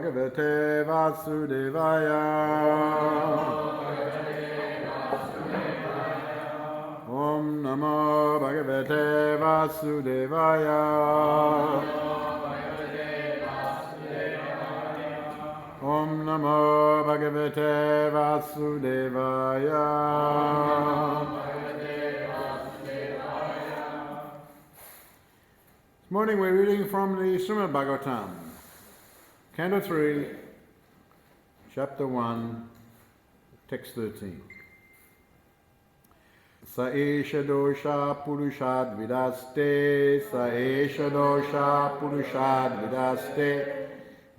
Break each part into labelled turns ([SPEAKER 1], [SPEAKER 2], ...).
[SPEAKER 1] Bhagavate Vasudevaya. Om Namo Bhagavate Vasudevaya. Om Namo Bhagavate Vasudevaya. This morning we're reading from the Srimad Bhagavatam, Canto 3, Chapter 1, Text 13. Sa esha dosha purushad vidaste, sa esha dosha purushad vidaste,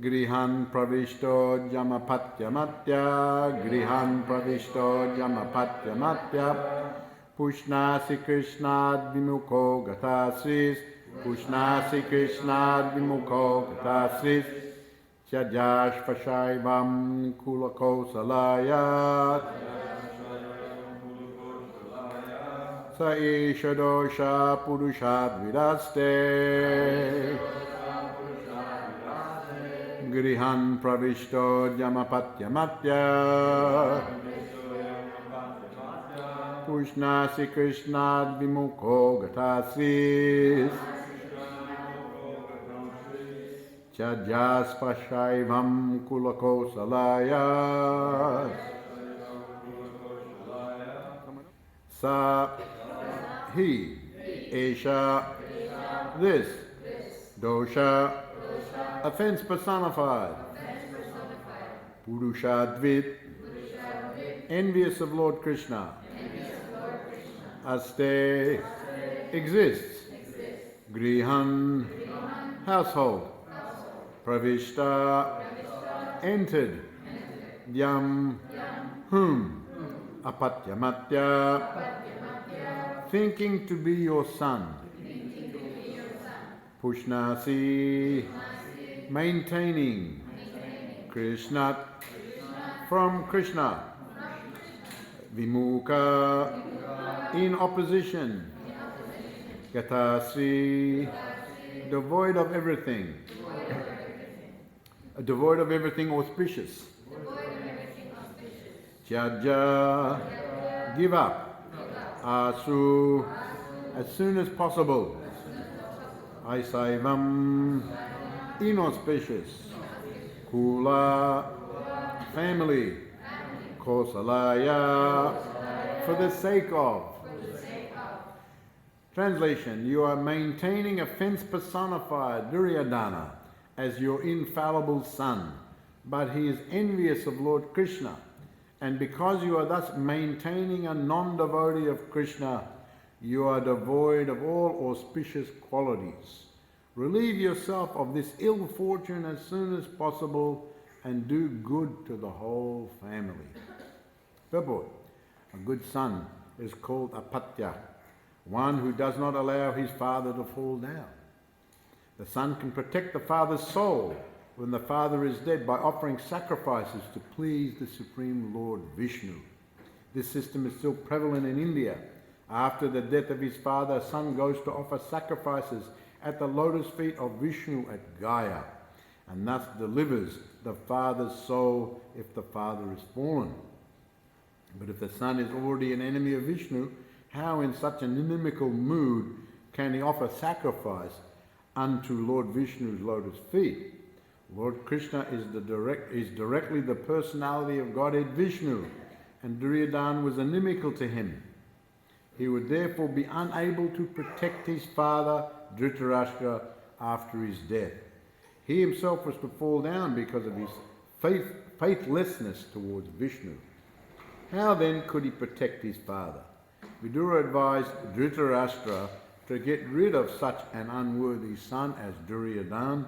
[SPEAKER 1] grihan pravishto jamapatya matya, grihan pravishto jamapatya matya, pushnasi krishnad vimukho gatasris, pushnasi krishnad vimukho gatasris, chajash pashaivam kulako salayat, sa esha dosha purushad vidaste, grihan pravishto jamapatya matya, pushnasi krishnad vimukho gatasris, chajas pashaivam kulako salayas. Sa, he, esha, this, dosha, offense personified, Purushadvit, envious of Lord Krishna, Aste, exists, Grihan, household, Pravishta, entered, Yam, whom, Apatyamatya, thinking to be your son, Pushnasi, maintaining, Krishnat, from Krishna, Vimukha, in opposition, Gatasri, devoid of everything, devoid of everything auspicious, Tyaja, give up, Asu, as soon as possible, Aisaivam, inauspicious, Kula, family, Kosalaya, for the sake of. Translation, you are maintaining a fence personified, Duryodhana, as your infallible son, but he is envious of Lord Krishna, and because you are thus maintaining a non-devotee of Krishna, you are devoid of all auspicious qualities. Relieve yourself of this ill fortune as soon as possible and do good to the whole family. Purport. A good son is called apatya, one who does not allow his father to fall down. The son can protect the father's soul when the father is dead by offering sacrifices to please the Supreme Lord Vishnu. This system is still prevalent in India. After the death of his father, a son goes to offer sacrifices at the lotus feet of Vishnu at Gaya, and thus delivers the father's soul if the father is fallen. But if the son is already an enemy of Vishnu, how in such an inimical mood can he offer sacrifice unto Lord Vishnu's lotus feet? Lord Krishna is directly the personality of Godhead Vishnu, and Duryodhana was inimical to him. He would therefore be unable to protect his father Dhritarashtra after his death. He himself was to fall down because of his faithlessness towards Vishnu. How then could he protect his father? Vidura advised Dhritarashtra to get rid of such an unworthy son as Duryodhana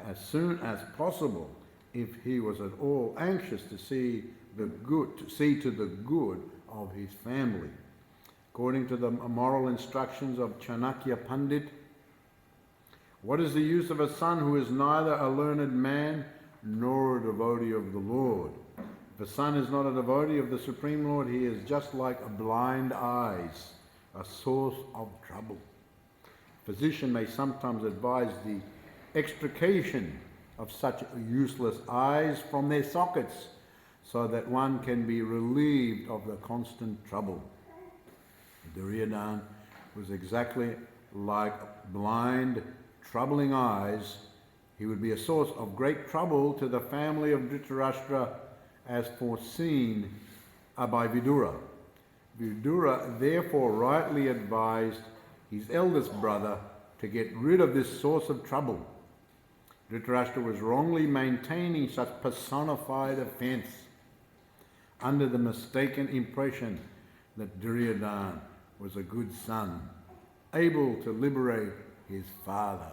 [SPEAKER 1] as soon as possible, if he was at all anxious to see to the good of his family. According to the moral instructions of Chanakya Pandit, what is the use of a son who is neither a learned man nor a devotee of the Lord? If a son is not a devotee of the Supreme Lord, he is just like blind eyes, a source of trouble. A physician may sometimes advise the extrication of such useless eyes from their sockets, so that one can be relieved of the constant trouble. Duryodhana was exactly like blind, troubling eyes. He would be a source of great trouble to the family of Dhritarashtra, as foreseen by Vidura. Vidura therefore rightly advised his eldest brother to get rid of this source of trouble. Dhritarashtra was wrongly maintaining such personified offence under the mistaken impression that Duryodhana was a good son, able to liberate his father.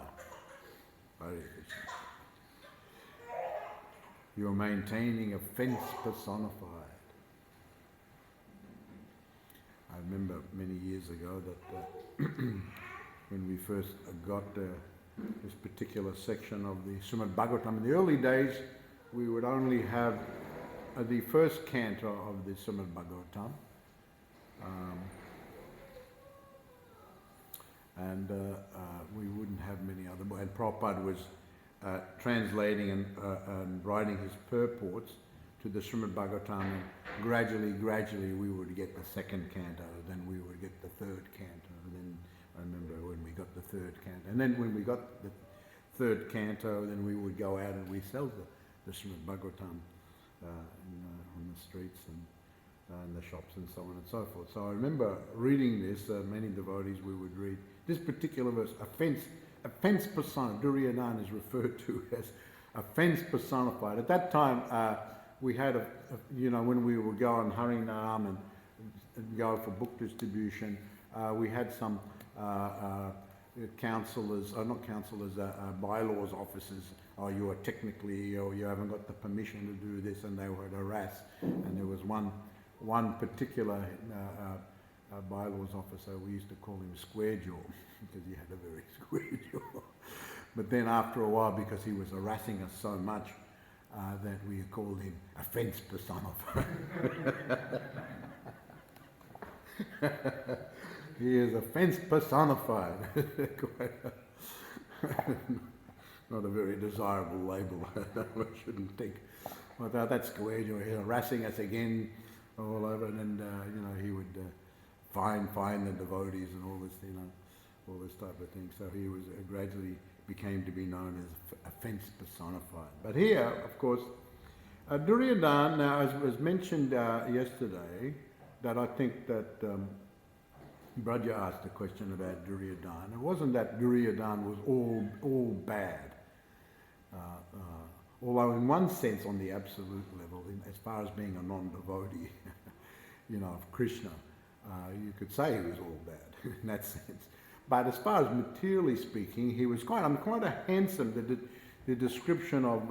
[SPEAKER 1] You're maintaining offence personified. I remember many years ago that when we first got this particular section of the Srimad Bhagavatam, in the early days we would only have the first canto of the Srimad Bhagavatam, and we wouldn't have many other books. And Prabhupada was translating and writing his purports to the Srimad Bhagavatam, and gradually we would get the second canto, then we would get the third canto, and then I remember when we got the third canto, and then when we got the third canto, then we would go out and we sell the Srimad Bhagavatam on the streets and the shops and so on and so forth. So I remember reading this, many devotees we would read this particular verse, offence personified. Duryodhana is referred to as offence personified. At that time, we had when we would go on Harinam and go for book distribution, we had some councillors, not councillors, bylaws officers. Oh, you are technically, or you haven't got the permission to do this, and they would harass. And there was one particular bylaws officer, we used to call him Square Jaw, because he had a very square jaw. But then after a while, because he was harassing us so much, that we called him offence personified. He is offence personified. Not a very desirable label. I shouldn't think. But that's Square Jaw. He's harassing us again all over, and he would fine the devotees and all this, all this type of thing. So he was gradually became to be known as offence personified. But here, of course, Duryodhana, now as was mentioned yesterday, that I think that Braja asked a question about Duryodhana. It wasn't that Duryodhana was all bad, although in one sense, on the absolute level, as far as being a non-devotee, of Krishna, you could say he was all bad in that sense. But as far as materially speaking, he was quite a handsome. The description of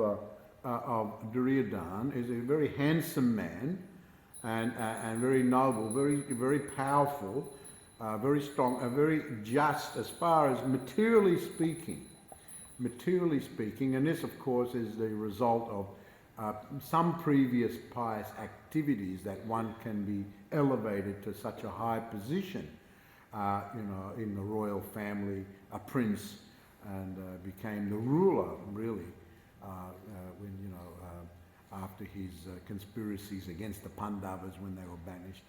[SPEAKER 1] Duryodhana is a very handsome man, and very noble, very powerful, very strong, very just as far as materially speaking. And this, of course, is the result of some previous pious activities that one can be elevated to such a high position. In the royal family, a prince, and became the ruler, really, when, after his conspiracies against the Pandavas when they were banished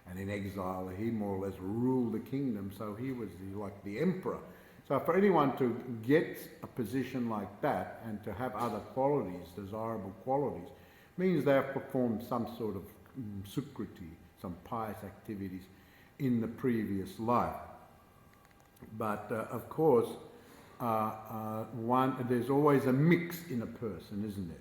[SPEAKER 1] and in exile, he more or less ruled the kingdom, so he was like the emperor. So for anyone to get a position like that and to have other qualities, desirable qualities, means they have performed some sort of sukriti, some pious activities in the previous life. But of course, there's always a mix in a person, isn't there?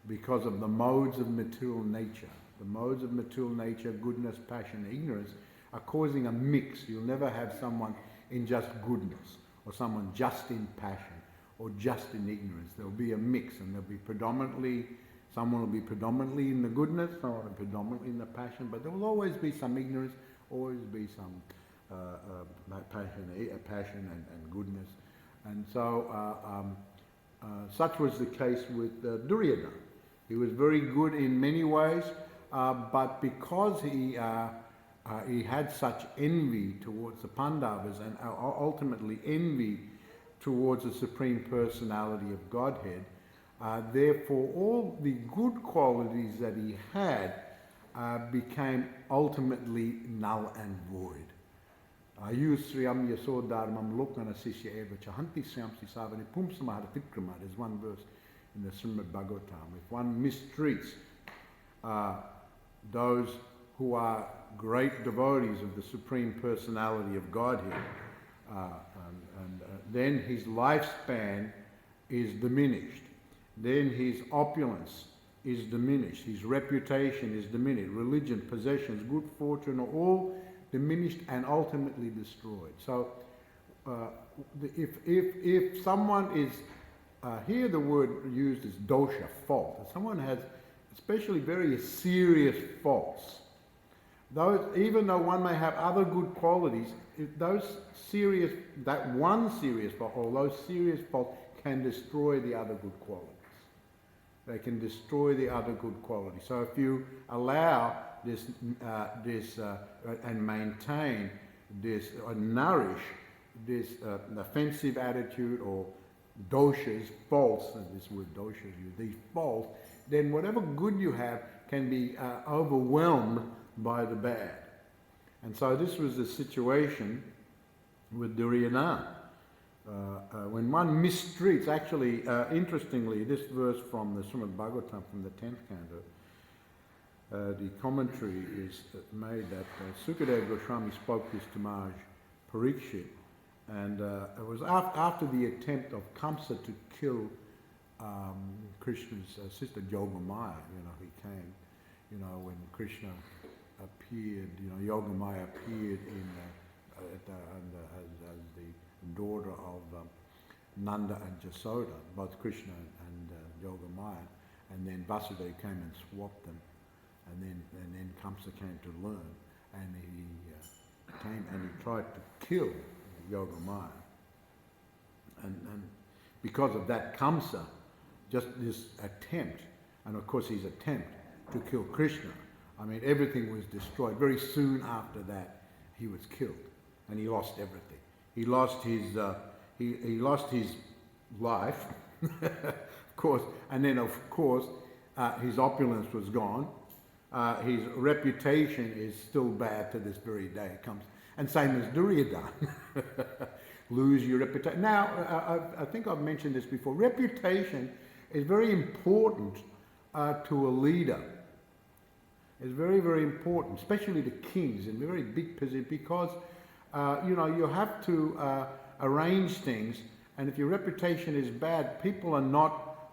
[SPEAKER 1] Because of the modes of material nature. The modes of material nature, goodness, passion, ignorance, are causing a mix. You'll never have someone in just goodness, or someone just in passion, or just in ignorance. There'll be a mix, and someone will be predominantly in the goodness, someone will be predominantly in the passion, but there will always be some ignorance, always be some passion and goodness. And so such was the case with Duryodhana. He was very good in many ways, but because he had such envy towards the Pandavas and ultimately envy towards the Supreme Personality of Godhead, Therefore, all the good qualities that he had became ultimately null and void. Ayusriyam yasodharmam lokana sisya eva chahanti syamsi savani pumsamahara tikrama. There's one verse in the Srimad Bhagavatam. If one mistreats those who are great devotees of the Supreme Personality of Godhead, then his lifespan is diminished. Then his opulence is diminished. His reputation is diminished. Religion, possessions, good fortune are all diminished and ultimately destroyed. So if someone is, here the word used is dosha, fault. If someone has especially very serious faults, those, even though one may have other good qualities, that one serious fault or those serious faults can destroy the other good qualities. They can destroy the other good qualities. So if you allow this, and maintain this, or nourish this offensive attitude or doshas, faults, and this word doshas, these faults, then whatever good you have can be overwhelmed by the bad. And so this was the situation with Duryodhana. When one mistreats, actually, interestingly, this verse from the Srimad Bhagavatam from the 10th canto, the commentary is made that Sukadeva Goswami spoke this to Maharaj Parikshit, and it was after the attempt of Kamsa to kill Krishna's sister Yogamaya. He came, when Krishna appeared, Yogamaya appeared as the daughter of Nanda and Jasoda, both Krishna and Yogamaya, and then Vasudeva came and swapped them, and then Kamsa came to learn, and he came and he tried to kill Yogamaya, and because of that Kamsa, just this attempt, and of course his attempt to kill Krishna, everything was destroyed. Very soon after that, he was killed, and he lost everything. He lost his he lost his life, of course, and then of course his opulence was gone. His reputation is still bad to this very day. It comes, and same as Duryodhana. Lose your reputation. Now, I think I've mentioned this before. Reputation is very important to a leader. It's very, very important, especially the kings in very big positions, because you have to arrange things, and if your reputation is bad, people are not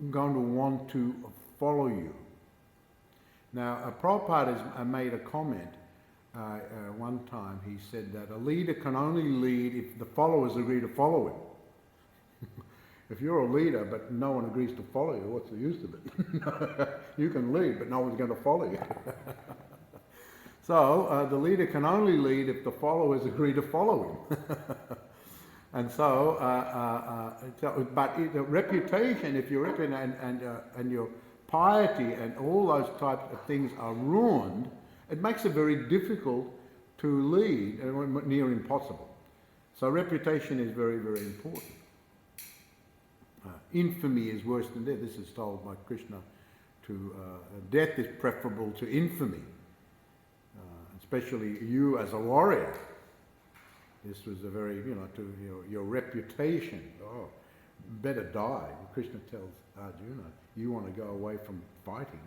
[SPEAKER 1] going to want to follow you. Now, Prabhupada has made a comment one time. He said that a leader can only lead if the followers agree to follow him. If you're a leader but no one agrees to follow you, what's the use of it? You can lead, but no one's going to follow you. So the leader can only lead if the followers agree to follow him. And so, but the reputation, if your reputation and your piety and all those types of things are ruined, it makes it very difficult to lead, and near impossible. So reputation is very, very important. Infamy is worse than death. This is told by Krishna to death is preferable to infamy, especially you as a warrior. This was a very, to your reputation. Oh, better die. Krishna tells Arjuna, you want to go away from fighting.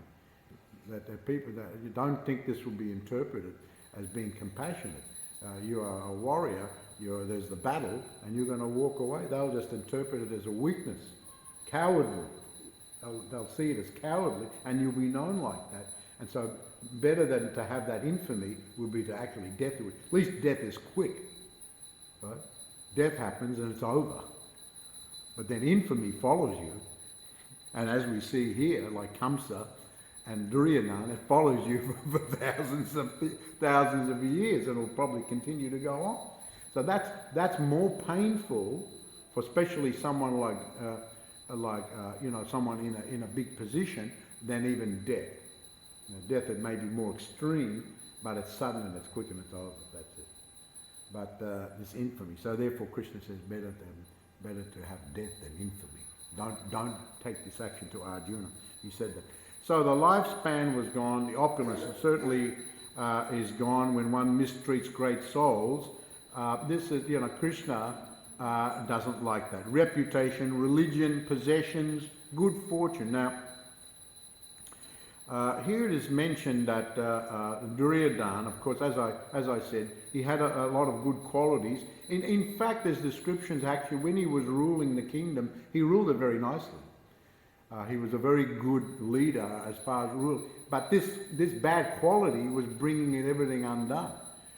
[SPEAKER 1] That the people, that you don't think this will be interpreted as being compassionate. You are a warrior. There's the battle, and you're going to walk away. They'll just interpret it as a weakness, cowardly. They'll see it as cowardly, and you'll be known like that. And so, better than to have that infamy would be to actually death. At least death is quick, right? Death happens and it's over. But then infamy follows you, and as we see here, like Kamsa and Duryodhana, it follows you for thousands of years, and will probably continue to go on. So that's more painful for especially someone like someone in a big position than even death. Death, it may be more extreme, but it's sudden and it's quick and it's over. That's it. But this infamy. So therefore, Krishna says better to have death than infamy. Don't take this action to Arjuna. He said that. So the lifespan was gone, the opulence certainly is gone when one mistreats great souls. This is, Krishna doesn't like that. Reputation, religion, possessions, good fortune. Now, here it is mentioned that Duryodhana, of course, as I said, he had a lot of good qualities. In fact, there's descriptions actually when he was ruling the kingdom, he ruled it very nicely. He was a very good leader as far as rule. But this bad quality was bringing everything undone.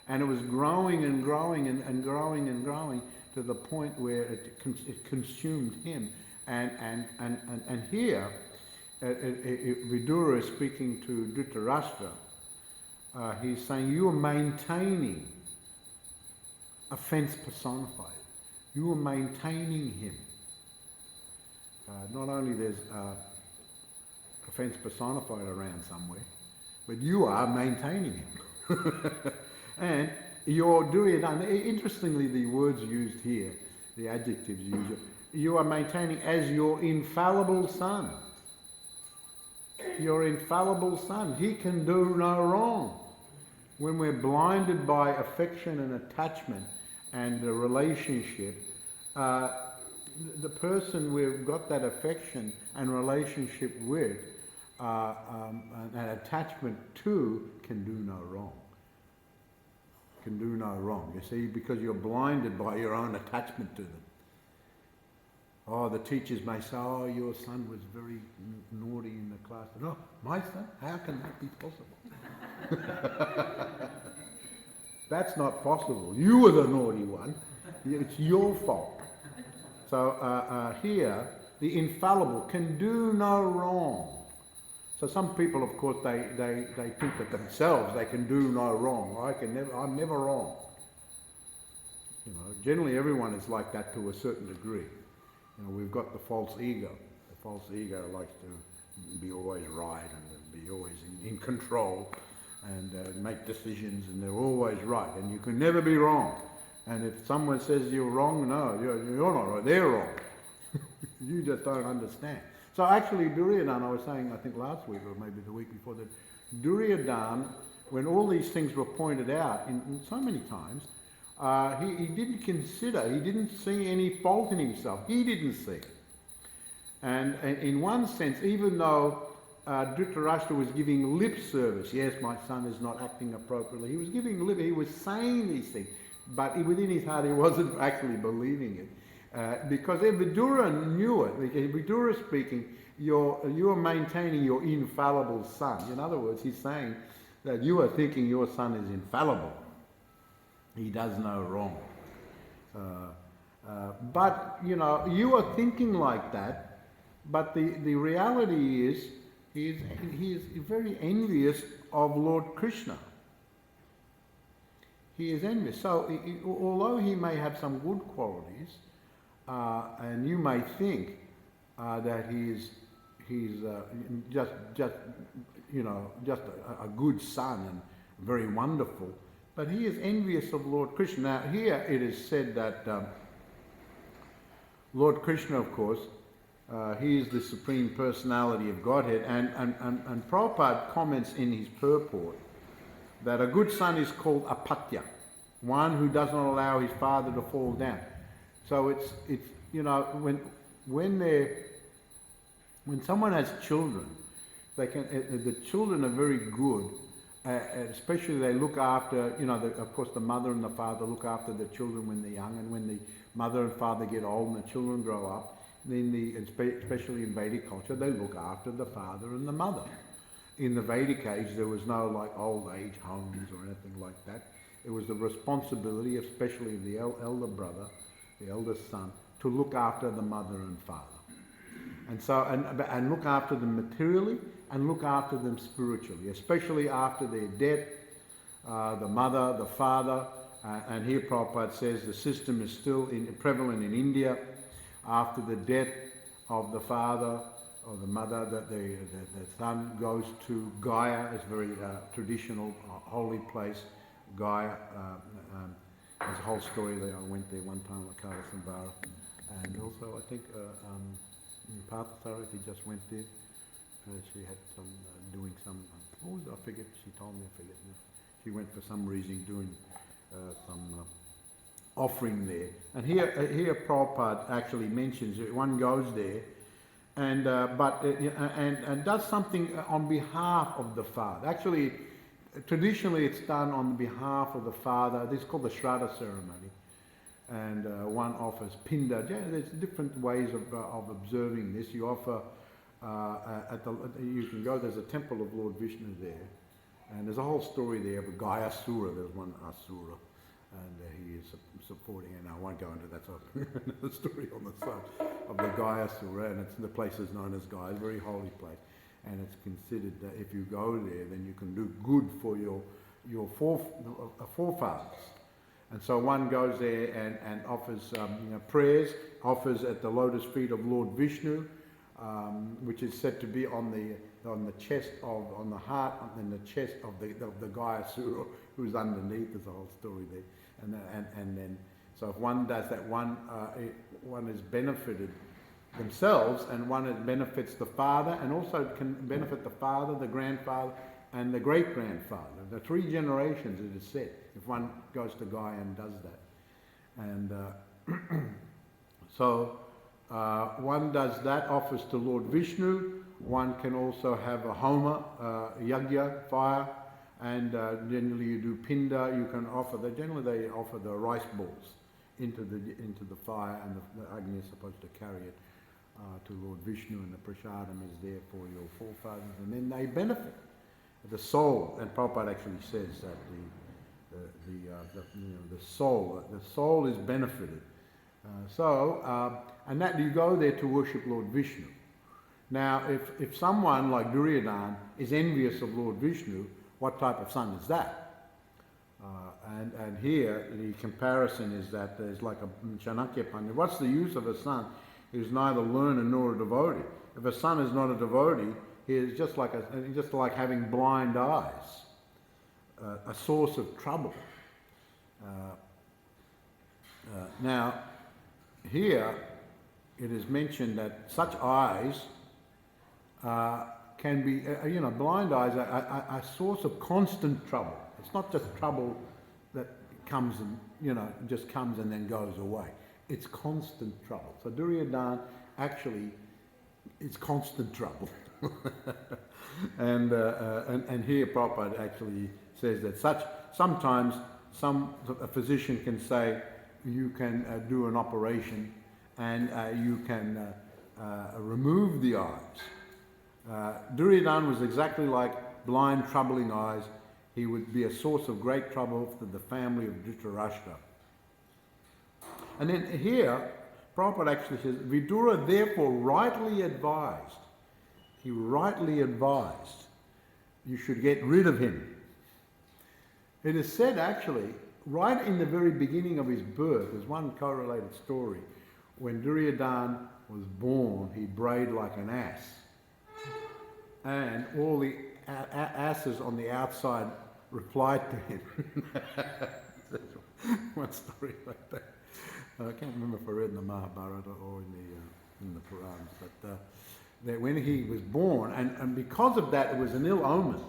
[SPEAKER 1] And it was growing and growing and growing and growing to the point where it consumed him. And here, Vidura is speaking to Dhritarashtra. He's saying, you are maintaining offense personified. You are maintaining him. Not only there's offense personified around somewhere, but you are maintaining him. And you're Duryodhana. Interestingly, the words used here, the adjectives used, you are maintaining as your infallible son. Your infallible son. He can do no wrong. When we're blinded by affection and attachment and the relationship, the person we've got that affection and relationship with and attachment to can do no wrong. Can do no wrong, you see, because you're blinded by your own attachment to them. Oh, the teachers may say, oh, your son was very naughty in the class. No, my son? How can that be possible? That's not possible. You were the naughty one. It's your fault. So here, the infallible can do no wrong. So some people, of course, they think that themselves they can do no wrong. I'm never wrong. Generally everyone is like that to a certain degree. We've got the false ego. The false ego likes to be always right and be always in control and make decisions, and they're always right, and you can never be wrong. And if someone says you're wrong, no, you're not right, they're wrong. You just don't understand. So actually Duryodhana, I was saying I think last week or maybe the week before, that Duryodhana, when all these things were pointed out in so many times, he didn't consider, he didn't see any fault in himself. He didn't see it. And in one sense, even though Dhritarashtra was giving lip service, yes, my son is not acting appropriately, he was giving lip, he was saying these things, but within his heart he wasn't actually believing it. Because Vidura knew it. Vidura speaking, you are maintaining your infallible son. In other words, he's saying that you are thinking your son is infallible. He does no wrong. But, you are thinking like that, but the reality is he is very envious of Lord Krishna. He is envious. So, although he may have some good qualities, and you may think that he's just a good son and very wonderful, but he is envious of Lord Krishna. Now here it is said that Lord Krishna, of course, he is the Supreme Personality of Godhead, and Prabhupada comments in his purport that a good son is called apatya, one who does not allow his father to fall down. So it's when someone has children, the children are very good, especially they look after, of course the mother and the father look after the children when they're young, and when the mother and father get old and the children grow up, then especially in Vedic culture, they look after the father and the mother. In the Vedic age, there was no old age homes or anything like that. It was the responsibility, especially of the elder brother, the eldest son, to look after the mother and father. And so, and look after them materially and look after them spiritually, especially after their death, the mother, the father, and here Prabhupada says the system is still prevalent in India. After the death of the father or the mother, that the son goes to Gaya, it's a very traditional holy place, Gaya. There's a whole story there. I went there one time with Carlos and Barra. And also I think Parthasarathi just went there. She had some, doing some, what was it? I forget, she told me, I forget now. She went for some reason doing some offering there. And here Prabhupada actually mentions that one goes there and and does something on behalf of the Father. Actually, traditionally it's done on behalf of the Father. This is called the Shraddha Ceremony. And one offers pinda. Yeah, there's different ways of observing this. You offer you can go. There's a temple of Lord Vishnu there, and there's a whole story there of a Gayasura. There's one Asura, and he is supporting. And I won't go into that. So another story on the side of the Gayasura, and the place is known as Gaya, a very holy place, and it's considered that if you go there, then you can do good for your forefathers. And so one goes there and offers prayers, offers at the lotus feet of Lord Vishnu, which is said to be on the chest on the heart and the chest of the Gayasura, who's underneath. There's a whole story there, and then so if one does that, one is benefited themselves, and one benefits the father, and also can benefit the father, the grandfather, and the great-grandfather. The 3 generations, it is said, if one goes to Gaia and does that. And so one does that, offers to Lord Vishnu. One can also have a homa, yagya, fire, and generally you do pinda. You can offer, generally they offer the rice balls into the fire, and the Agni is supposed to carry it to Lord Vishnu, and the prasadam is there for your forefathers, and then they benefit. The soul, and Prabhupada actually says that the soul is benefited. And that you go there to worship Lord Vishnu. Now, if someone like Duryodhana is envious of Lord Vishnu, what type of son is that? And here the comparison is that there's like a Chanakya Pandit. What's the use of a son who's neither learner nor a devotee? If a son is not a devotee, he is just like having blind eyes, a source of trouble. Now, here it is mentioned that such eyes can be, blind eyes are a source of constant trouble. It's not just trouble that comes and, just comes and then goes away. It's constant trouble. So Duryodhana actually is constant trouble. and here Prabhupada actually says that sometimes a physician can say you can do an operation and you can remove the eyes. Duryodhana was exactly like blind, troubling eyes. He would be a source of great trouble for the family of Dhritarashtra. And then here, Prabhupada actually says, Vidura therefore rightly advised. He rightly advised you should get rid of him. It is said actually, right in the very beginning of his birth, there's one correlated story. When Duryodhana was born, he brayed like an ass. And all the asses on the outside replied to him. One story like that. I can't remember if I read in the Mahabharata or in the Puranas, but that when he was born, and because of that, it was an ill omen,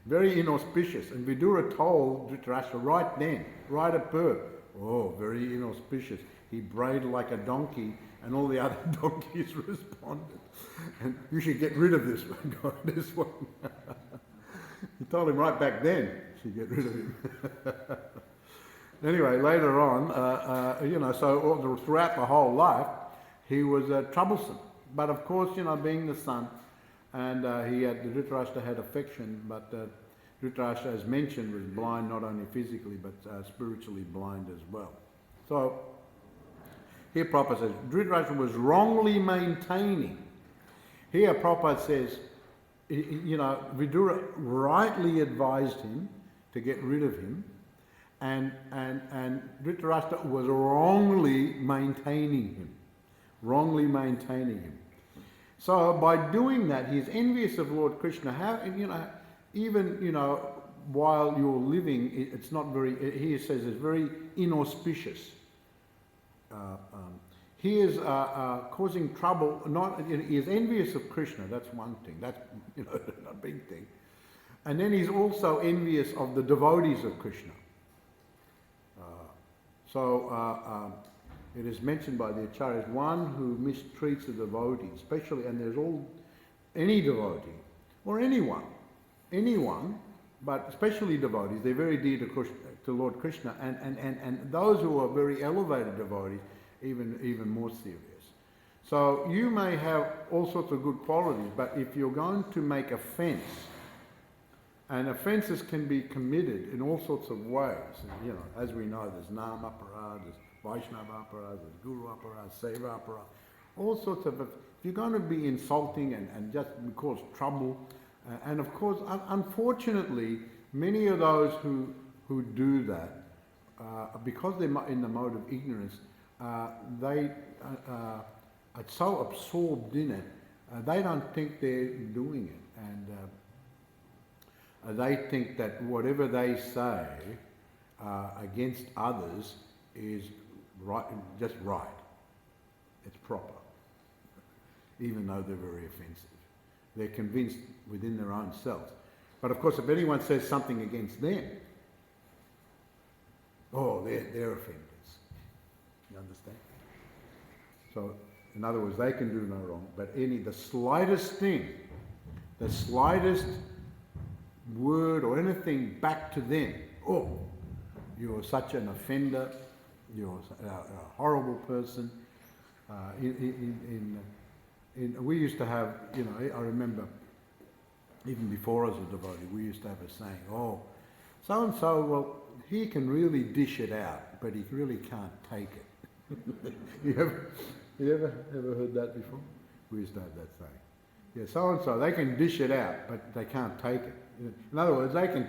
[SPEAKER 1] very inauspicious. And Vidura told Dhritarashtra right then, right at birth, oh, very inauspicious. He brayed like a donkey, and all the other donkeys responded. And you should get rid of this one, God, this one. He told him right back then, you should get rid of him. Anyway, later on, so throughout the whole life, he was troublesome. But of course, being the son, and Dhritarashtra had affection, but Dhritarashtra, as mentioned, was blind not only physically, but spiritually blind as well. So, here Prabhupada says, Dhritarashtra was wrongly maintaining. Here Prabhupada says, Vidura rightly advised him to get rid of him, and Dhritarashtra was wrongly maintaining him. Wrongly maintaining him. So by doing that, he is envious of Lord Krishna. How, even while you're living, it's not very. He says it's very inauspicious. he is causing trouble. He is envious of Krishna. That's one thing. That's a big thing. And then he's also envious of the devotees of Krishna. It is mentioned by the acharyas, one who mistreats a devotee, especially, and there's any devotee, or anyone, but especially devotees, they're very dear to Lord Krishna, and those who are very elevated devotees, even more serious. So you may have all sorts of good qualities, but if you're going to make offence, and offences can be committed in all sorts of ways, as we know, there's Nam Aparad, there's Vaishnava Aparad, there's Guru Aparad, Seva Aparad, all sorts of, if you're going to be insulting and just cause trouble, and of course, unfortunately, many of those who do that, because they're in the mode of ignorance, they are so absorbed in it, they don't think they're doing it, and they think that whatever they say against others is right, just right. It's proper, even though they're very offensive. They're convinced within their own selves. But of course, if anyone says something against them, they're offenders. You understand? So, in other words, they can do no wrong, but the slightest thing, the slightest word or anything back to them, you're such an offender, you're a horrible person. We used to have, I remember, even before I was a devotee, we used to have a saying, so-and-so, well, he can really dish it out, but he really can't take it. You ever heard that before? We used to have that saying. Yeah, so-and-so, they can dish it out, but they can't take it. In other words, they can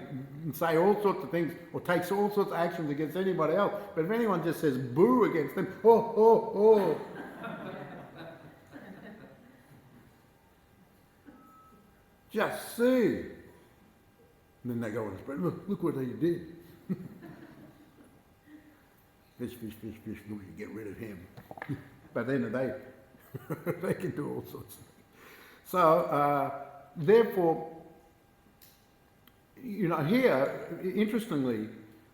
[SPEAKER 1] say all sorts of things or take all sorts of actions against anybody else, but if anyone just says boo against them, just see. And then they go and spread, look what he did. Fish, look, you get rid of him. But then they can do all sorts of things. So, therefore, here, interestingly,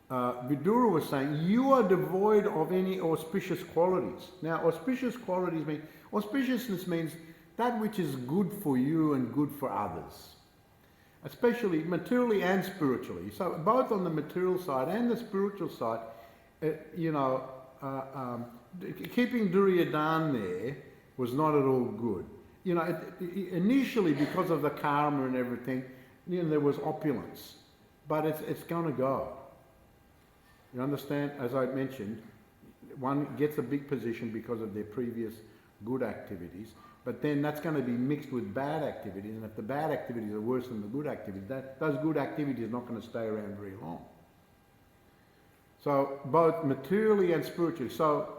[SPEAKER 1] Vidura was saying, you are devoid of any auspicious qualities. Now, auspiciousness means that which is good for you and good for others, especially materially and spiritually. So, both on the material side and the spiritual side, keeping Duryodhana there was not at all good. Initially, because of the karma and everything, there was opulence, but it's going to go. You understand? As I mentioned, one gets a big position because of their previous good activities, but then that's going to be mixed with bad activities, and if the bad activities are worse than the good activities, those good activities are not going to stay around very long. So, both materially and spiritually. So,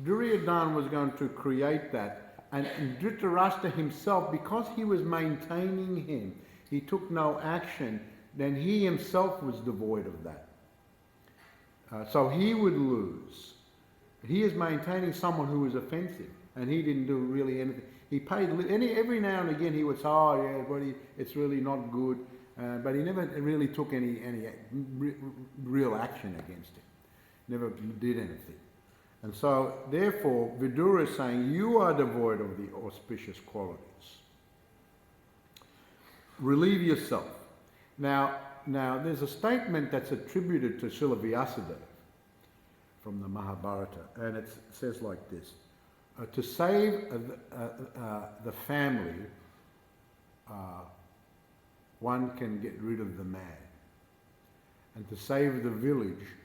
[SPEAKER 1] Duryodhana was going to create that, and Dhritarashtra himself, because he was maintaining him, he took no action, then he himself was devoid of that. So he would lose. He is maintaining someone who was offensive, and he didn't do really anything. He paid, every now and again he would say, it's really not good, but he never really took any real action against it. Never did anything. And so, therefore, Vidura is saying, you are devoid of the auspicious qualities. Relieve yourself. Now, there's a statement that's attributed to Srila Vyasadeva from the Mahabharata, and it says like this: to save the family, one can get rid of the man, and to save the village,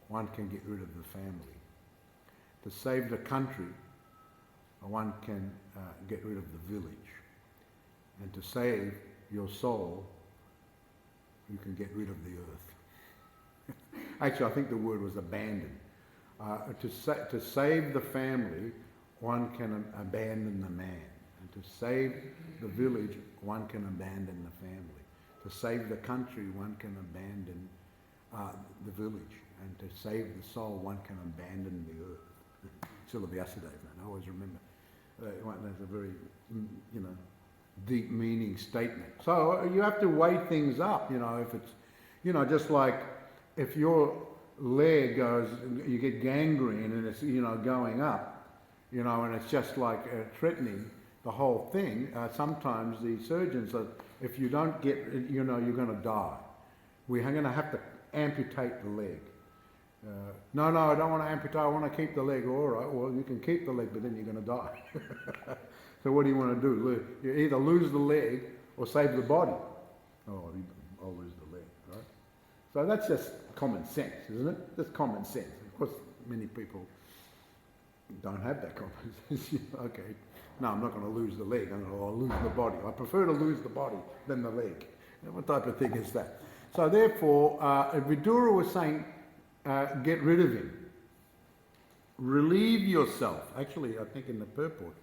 [SPEAKER 1] one can get rid of the family. To save the country, one can get rid of the village. And to save your soul, you can get rid of the earth. Actually, I think the word was abandon. To save the family, one can abandon the man. And to save the village, one can abandon the family. To save the country, one can abandon the village. And to save the soul, one can abandon the earth. Srila Vyasadeva, I always remember. That's a very, deep meaning statement. So you have to weigh things up, if it's, just like if your leg goes, you get gangrene and it's, going up, and it's just like threatening the whole thing. Sometimes the surgeons are, if you don't get, you're going to die. We're going to have to amputate the leg. No, I don't want to amputate, I want to keep the leg. All right, well, you can keep the leg, but then you're going to die. So what do you want to do? You either lose the leg or save the body. Oh, I'll lose the leg, right? So that's just common sense, isn't it? Just common sense. Of course, many people don't have that common sense. Okay, no, I'm not going to lose the leg. I'll lose the body. I prefer to lose the body than the leg. What type of thing is that? So therefore, Vidura was saying, get rid of him. Relieve yourself. Actually, I think in the purport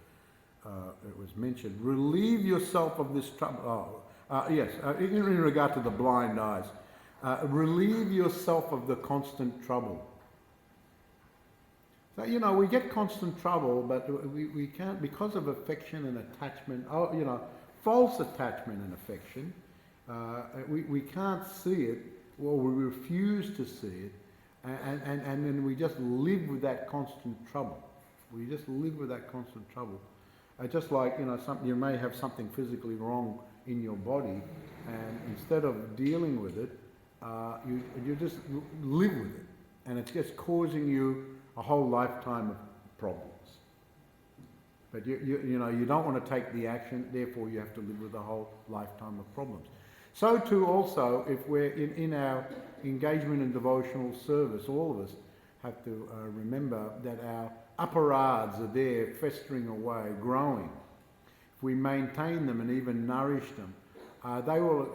[SPEAKER 1] it was mentioned, relieve yourself of this trouble. Yes, in regard to the blind eyes. Relieve yourself of the constant trouble. So, we get constant trouble, but we can't, because of affection and attachment, false attachment and affection, we can't see it, or we refuse to see it, and then we just live with that constant trouble. We just live with that constant trouble. Just like, you may have something physically wrong in your body, and instead of dealing with it, you just live with it, and it's just causing you a whole lifetime of problems. But you don't want to take the action, therefore you have to live with a whole lifetime of problems. So too also, if we're in our engagement in devotional service, all of us have to remember that our aparadhs are there festering away, growing. If we maintain them and even nourish them, they will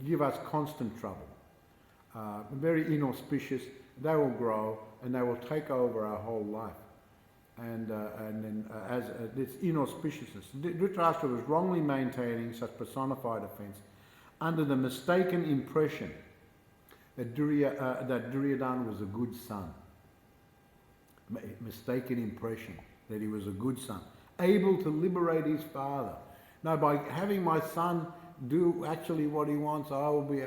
[SPEAKER 1] give us constant trouble. Very inauspicious, they will grow and they will take over our whole life. And then as this inauspiciousness, Dhritarashtra was wrongly maintaining such personified offence under the mistaken impression that Duryodhana was a good son. Mistaken impression that he was a good son, able to liberate his father. No, by having my son do actually what he wants, I will be,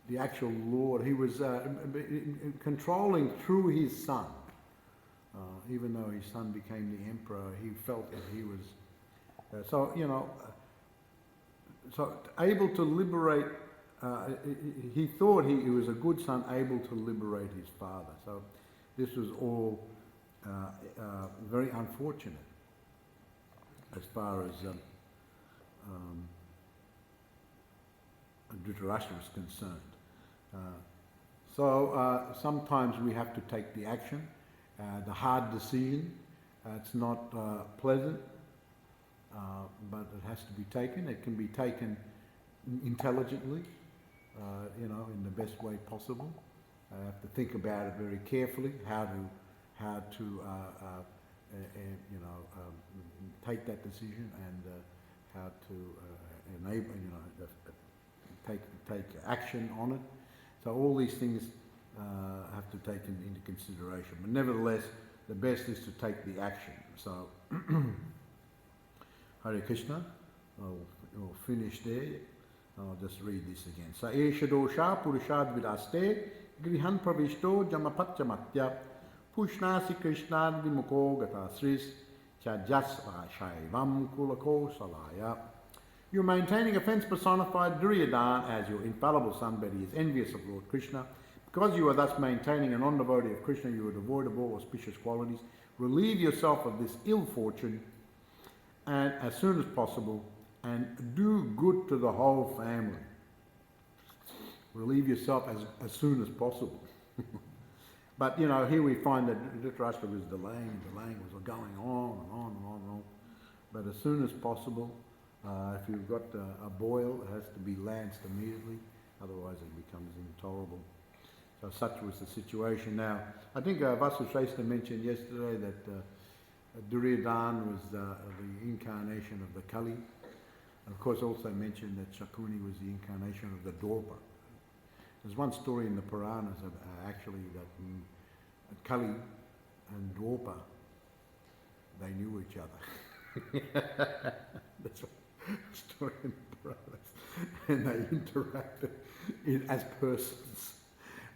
[SPEAKER 1] the actual Lord. He was controlling through his son. Even though his son became the emperor, he felt that he was, so able to liberate, he thought he was a good son able to liberate his father. So this was all very unfortunate as far as Dhritarashtra was concerned. Sometimes we have to take the action, the hard decision. It's not pleasant, but it has to be taken. It can be taken intelligently, in the best way possible. I have to think about it very carefully, how to take that decision and how to enable, take action on it. So all these things have to take into consideration. But nevertheless, the best is to take the action. So, Hare Krishna, we'll finish there. I'll just read this again. Sa esha dosha purushad vidaste grihan pravishto jamapatyamatya pushnasi krishnad vimuko gata sris chajasva shaivam kulako salaya. You're maintaining a fence personified Duryodhana as your infallible son, but he is envious of Lord Krishna. Because you are thus maintaining a non-devotee of Krishna, you are devoid of all auspicious qualities. Relieve yourself of this ill fortune and as soon as possible, and do good to the whole family. Relieve yourself as soon as possible. But here we find that Dhritarashtra was delaying, was going on and on and on and on. But as soon as possible, if you've got a boil, it has to be lanced immediately, otherwise it becomes intolerable. So such was the situation. Now, I think Vasudeva mentioned yesterday that Duryodhana was the incarnation of the Kali. And of course also mentioned that Shakuni was the incarnation of the Dorpa. There's one story in the Puranas actually that Kali and Dwapara, they knew each other. That's what story in the Puranas. And they interacted as persons.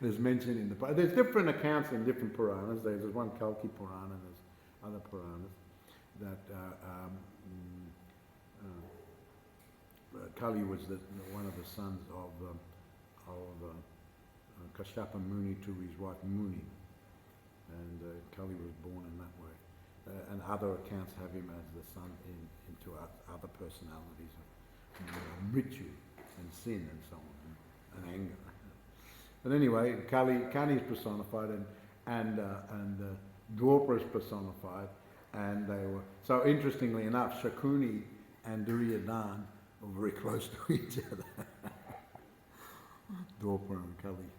[SPEAKER 1] There's mention in the Puranas. There's different accounts in different Puranas. There's one Kalki Purana and there's other Puranas that Kali was one of the sons of Kashyapa Muni to his wife Muni, and Kali was born in that way. And other accounts have him as the son into other personalities of Mritu and sin and so on, and anger. But anyway, Kali is personified and Dwapara is personified, and they were, so interestingly enough, Shakuni and Duryodhana were very close to each other. Dwapara and Kali.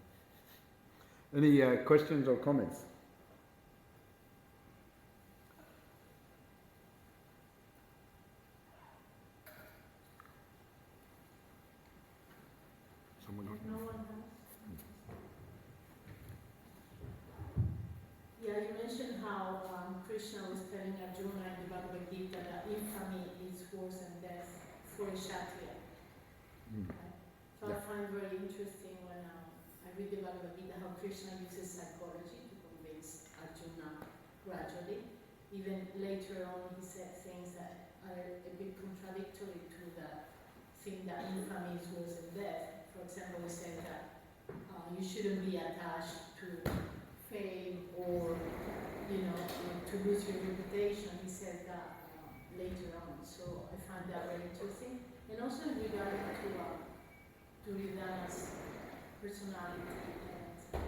[SPEAKER 1] Any questions or comments? Someone else?
[SPEAKER 2] No one else? Yeah, you mentioned how Krishna was telling Arjuna in the Bhagavad Gita that infamy is worse than death for a Kshatriya. Right? So I find very interesting when I read the Bhagavad Gita how Krishna uses psychology to convince Arjuna gradually. Even later on he said things that are a bit contradictory to the thing that infamy is worse than death. For example, he said that you shouldn't be attached to fame or, to lose your reputation. He said that later on. So I find that very interesting. And also in regard to Duryodhana's personality and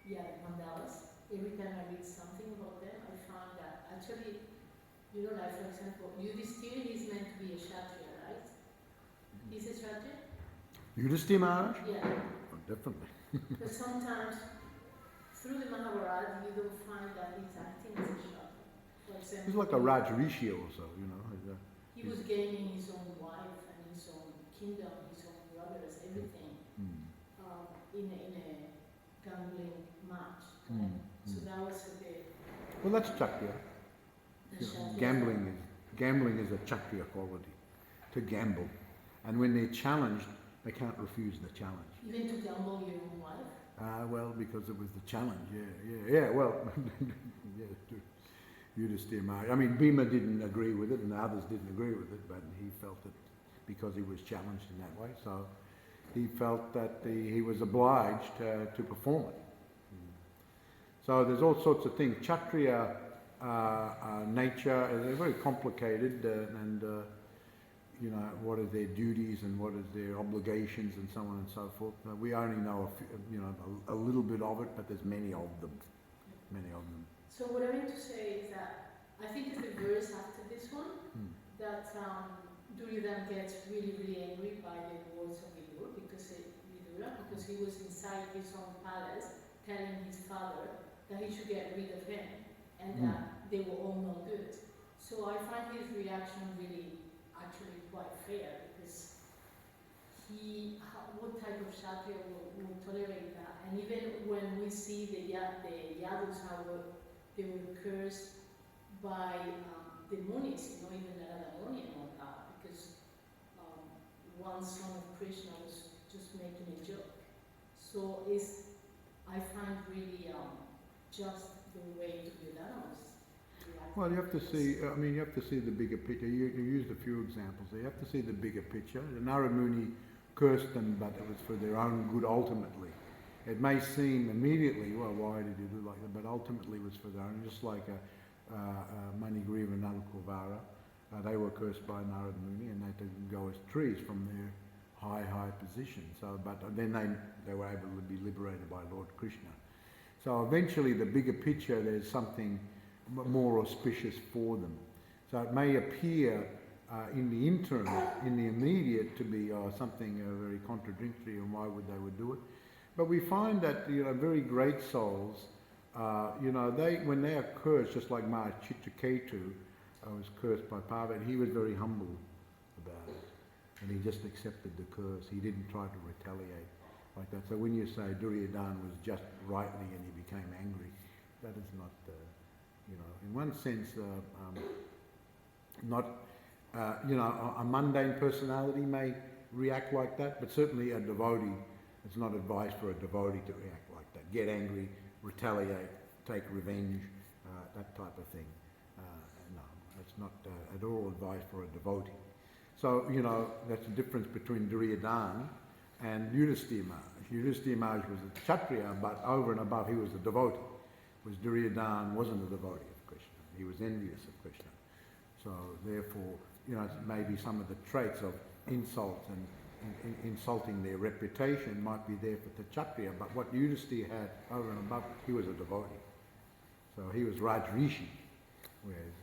[SPEAKER 2] the mandalas. Every time I read something about them, I found that actually, like for example, Yudhishthira is meant to be a Kshatriya, right? He's a Kshatriya?
[SPEAKER 1] Yudhishthira Maharaj?
[SPEAKER 2] Yeah.
[SPEAKER 1] Oh, definitely.
[SPEAKER 2] But sometimes, through the Mahabharata, you don't find that he's acting as a Kshatriya. For example,
[SPEAKER 1] he's like a Rajrishi also,
[SPEAKER 2] He was gaining his own wife and his own kingdom, his own brothers, everything, in a gambling match. Right? So that was a bit.
[SPEAKER 1] Well, that's Kshatriya. Gambling is a Kshatriya quality, to gamble. And when they're challenged, they can't refuse the challenge.
[SPEAKER 2] Even to gamble your own wife?
[SPEAKER 1] Well, because it was the challenge, yeah. Well, Yudhishthira Maharaj. I mean, Bhima didn't agree with it, and the others didn't agree with it, but he felt it because he was challenged in that way. So he felt that he was obliged to perform it. So there's all sorts of things. Kshatriya nature is very complicated, and what are their duties and what is their obligations and so on and so forth. We only know a little bit of it, but there's many of them.
[SPEAKER 2] So what I mean to say is that I think it's the verse after this one that Duryodhana gets really, really angry by the words of Vidura because he was inside his own palace telling his father that he should get rid of him and that they were all no good. So I find his reaction really actually quite fair because what type of Kshatriya will tolerate that? And even when we see the Yadus, how they were cursed by the Munis, even Narada Muni and all that, because one son of Krishna was just making a joke. So I find really just the way to be done.
[SPEAKER 1] Well, you have to see. You have to see the bigger picture. You used a few examples there. You have to see the bigger picture. Narada Muni cursed them, but it was for their own good ultimately. It may seem immediately, well, why did you do like that? But ultimately it was for their own. Just like Manigriva and Nalakuvara, they were cursed by Narada Muni, and they had to go as trees from their high position. So, but then they were able to be liberated by Lord Krishna. So eventually, the bigger picture, there's something more auspicious for them. So it may appear in the interim, in the immediate, to be something very contradictory, and why would they do it? But we find that very great souls, when they are cursed, just like Maharaj Chitraketu was cursed by Parvati, he was very humble about it, and he just accepted the curse. He didn't try to retaliate. like that. So when you say Duryodhana was just rightly and he became angry, that is not, in one sense, not, a mundane personality may react like that, but certainly a devotee, it's not advised for a devotee to react like that. Get angry, retaliate, take revenge, that type of thing. No, it's not at all advised for a devotee. So, that's the difference between Duryodhana and Yudhisthira Maharaj. Yudhisthira Maharaj was a Kshatriya, but over and above he was a devotee. Whereas Duryodhana wasn't a devotee of Krishna. He was envious of Krishna. So therefore, maybe some of the traits of insult and insulting their reputation might be there for the Kshatriya, but what Yudhisthira had over and above, he was a devotee. So he was Rajrishi, whereas,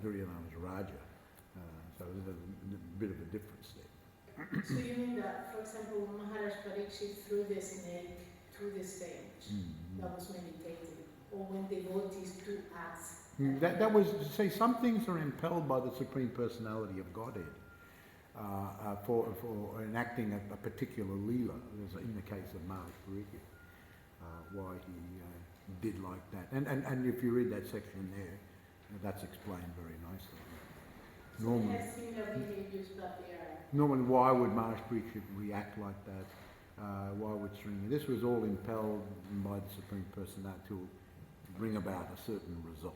[SPEAKER 1] Duryodhana was Raja. So there's a bit of a difference there.
[SPEAKER 2] So you mean that, for example, Maharaj Parikshit threw the snake through the stage, that was meditating, or when devotees do acts?
[SPEAKER 1] That was, say, some things are impelled by the Supreme Personality of Godhead for enacting a particular leela, as in the case of Maharaj Parikshit, why he did like that. And if you read that section there, that's explained very nicely. Normally,
[SPEAKER 2] has similar behaviors, but they are...
[SPEAKER 1] Normally, why would Maharaj Parikshit react like that? Why would Srinivasa? This was all impelled by the Supreme Personality to bring about a certain result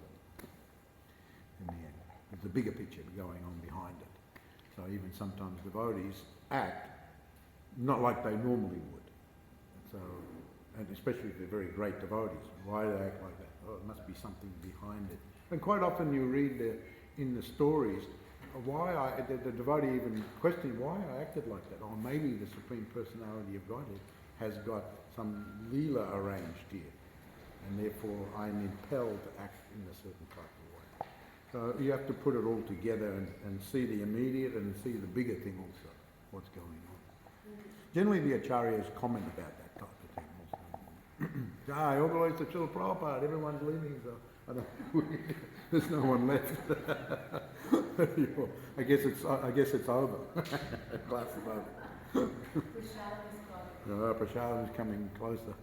[SPEAKER 1] in the end. There's a bigger picture going on behind it. So even sometimes devotees act not like they normally would. So, and especially if they're very great devotees, why do they act like that? Oh, it must be something behind it. And quite often you read in the stories, the devotee even questioned why I acted like that. Or maybe the Supreme Personality of Godhead has got some leela arranged here, and therefore I'm impelled to act in a certain type of way. So you have to put it all together and see the immediate and see the bigger thing also, what's going on. Generally the acharyas comment about that type of thing also. All the way to Srila Prabhupada, everyone's leaving, so there's no one left. I guess it's over. Class is over.
[SPEAKER 2] Prashadam is coming.
[SPEAKER 1] Prashadam is coming closer.